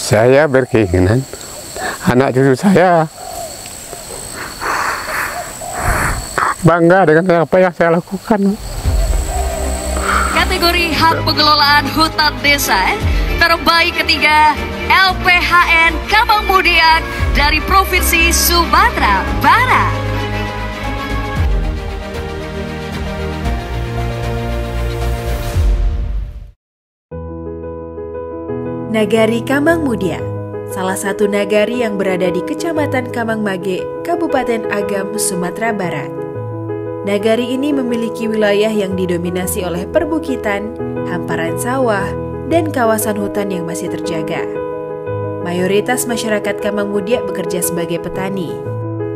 Saya berkeinginan anak cucu saya bangga dengan apa yang saya lakukan. Kategori hak pengelolaan hutan desa terbaik ketiga LPHN Kamang Mudiak dari Provinsi Sumatera Barat. Nagari Kamang Mudia, salah satu nagari yang berada di Kecamatan Kamang Mage, Kabupaten Agam, Sumatera Barat. Nagari ini memiliki wilayah yang didominasi oleh perbukitan, hamparan sawah, dan kawasan hutan yang masih terjaga. Mayoritas masyarakat Kamang Mudia bekerja sebagai petani,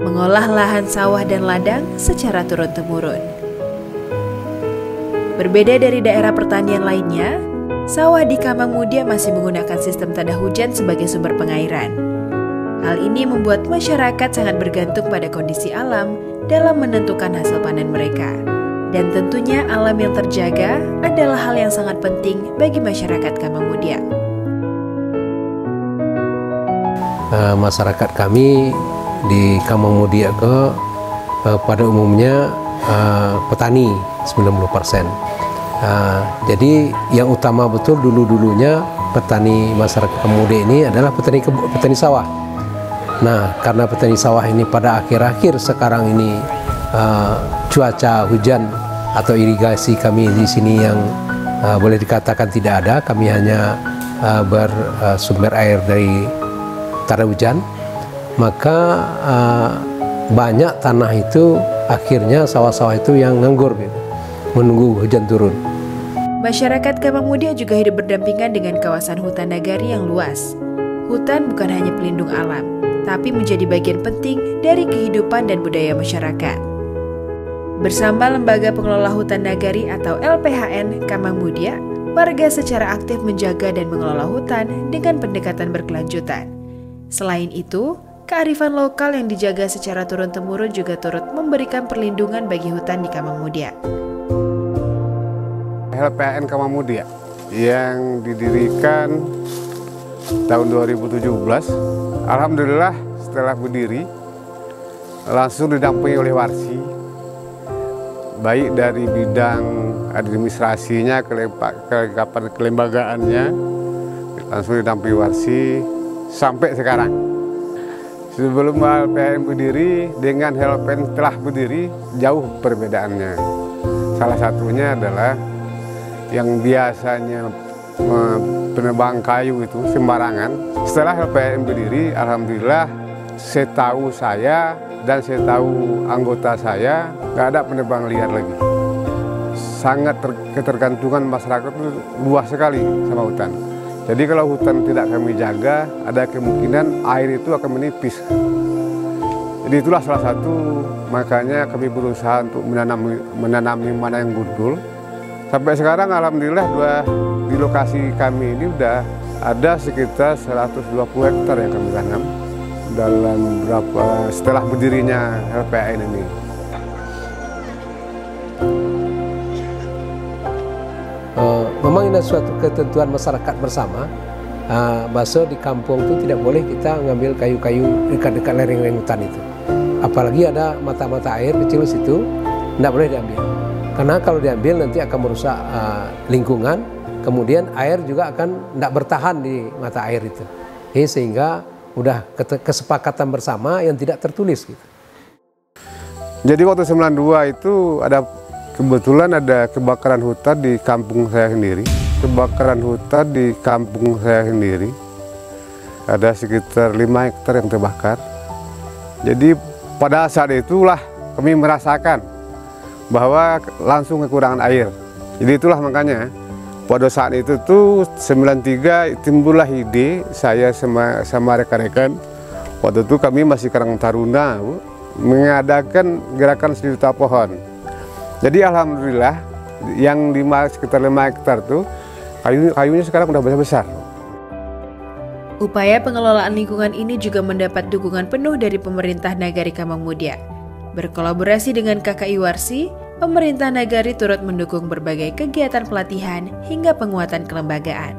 mengolah lahan sawah dan ladang secara turun-temurun. Berbeda dari daerah pertanian lainnya, sawah di Kamang Mudia masih menggunakan sistem tanda hujan sebagai sumber pengairan. Hal ini membuat masyarakat sangat bergantung pada kondisi alam dalam menentukan hasil panen mereka. Dan tentunya alam yang terjaga adalah hal yang sangat penting bagi masyarakat Kamang Mudia. Masyarakat kami di Kamang Mudia pada umumnya petani 90%. Jadi yang utama betul dulu-dulunya petani masyarakat Kamang Mudia ini adalah petani sawah. Nah, karena petani sawah ini pada akhir-akhir sekarang ini cuaca hujan atau irigasi kami di sini yang boleh dikatakan tidak ada, kami hanya bersumber air dari tanda hujan, maka banyak tanah itu akhirnya sawah-sawah itu yang nganggur gitu, menunggu hujan turun. Masyarakat Kamang Mudia juga hidup berdampingan dengan kawasan hutan nagari yang luas. Hutan bukan hanya pelindung alam, tapi menjadi bagian penting dari kehidupan dan budaya masyarakat. Bersama Lembaga Pengelola Hutan Nagari atau LPHN Kamang Mudia, warga secara aktif menjaga dan mengelola hutan dengan pendekatan berkelanjutan. Selain itu, kearifan lokal yang dijaga secara turun-temurun juga turut memberikan perlindungan bagi hutan di Kamang Mudia. LPHN Kamang Mudia yang didirikan tahun 2017, alhamdulillah setelah berdiri langsung didampingi oleh warsi, baik dari bidang administrasinya, kelengkapan kelembagaannya, langsung didampingi warsi sampai sekarang. Sebelum LPHN berdiri dengan LPHN telah berdiri jauh perbedaannya. Salah satunya adalah yang biasanya penebang kayu itu sembarangan. Setelah LPHN berdiri, alhamdulillah setahu saya dan setahu anggota saya nggak ada penebang liar lagi. Sangat ketergantungan masyarakat itu luas sekali sama hutan. Jadi kalau hutan tidak kami jaga, ada kemungkinan air itu akan menipis. Jadi itulah salah satu, makanya kami berusaha untuk menanami mana yang gundul. Sampai sekarang alhamdulillah di lokasi kami ini udah ada sekitar 120 hektar yang kami tanam dalam setelah berdirinya LPHN ini. Memang ini suatu ketentuan masyarakat bersama, bahwa di kampung itu tidak boleh kita ngambil kayu-kayu dekat-dekat lereng-lereng hutan itu. Apalagi ada mata-mata air kecil situ, tidak boleh diambil. Karena kalau diambil nanti akan merusak lingkungan, kemudian air juga akan tidak bertahan di mata air itu. Sehingga udah kesepakatan bersama yang tidak tertulis gitu. Jadi waktu 92 itu kebetulan ada kebakaran hutan di kampung saya sendiri. Kebakaran hutan di kampung saya sendiri. Ada sekitar 5 hektar yang terbakar. Jadi pada saat itulah kami merasakan bahwa langsung kekurangan air. Jadi itulah makanya pada saat itu tuh 93 timbullah ide saya sama rekan-rekan. Waktu itu kami masih Karang Taruna mengadakan gerakan 1 juta pohon. Jadi alhamdulillah yang sekitar 5 hektar tuh kayunya sekarang udah besar-besar. Upaya pengelolaan lingkungan ini juga mendapat dukungan penuh dari pemerintah Nagari Kamang Mudia. Berkolaborasi dengan KKI Warsi, pemerintah Nagari turut mendukung berbagai kegiatan pelatihan hingga penguatan kelembagaan.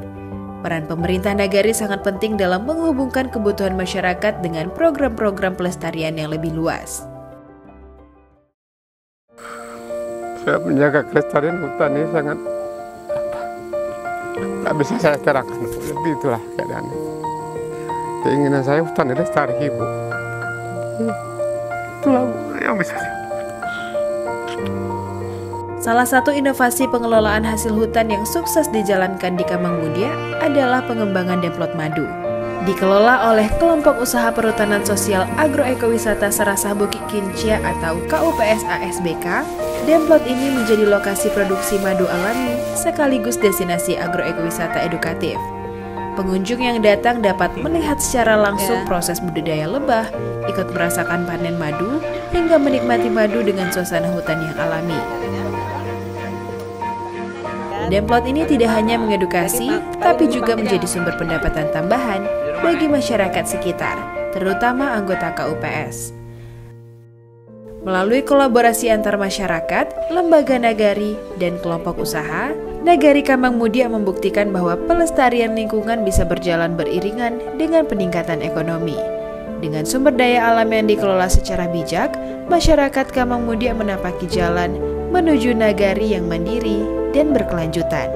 Peran pemerintah Nagari sangat penting dalam menghubungkan kebutuhan masyarakat dengan program-program pelestarian yang lebih luas. Saya menjaga kelestarian hutan ini sangat tak bisa saya cerahkan. Jadi itulah keadaannya. Keinginan saya hutan ini lestari, Ibu. Itulah yang bisa saya. Salah satu inovasi pengelolaan hasil hutan yang sukses dijalankan di Kamang Mudia adalah pengembangan demplot madu. Dikelola oleh Kelompok Usaha Perhutanan Sosial Agroekowisata Serasah Bukit Kincia atau KUPS ASBK, demplot ini menjadi lokasi produksi madu alami sekaligus destinasi agroekowisata edukatif. Pengunjung yang datang dapat melihat secara langsung proses budidaya lebah, ikut merasakan panen madu, hingga menikmati madu dengan suasana hutan yang alami. Demplot ini tidak hanya mengedukasi, tapi juga menjadi sumber pendapatan tambahan bagi masyarakat sekitar, terutama anggota KUPS. Melalui kolaborasi antar masyarakat, lembaga nagari, dan kelompok usaha, Nagari Kamang Mudia membuktikan bahwa pelestarian lingkungan bisa berjalan beriringan dengan peningkatan ekonomi. Dengan sumber daya alam yang dikelola secara bijak, masyarakat Kamang Mudia menapaki jalan menuju nagari yang mandiri dan berkelanjutan.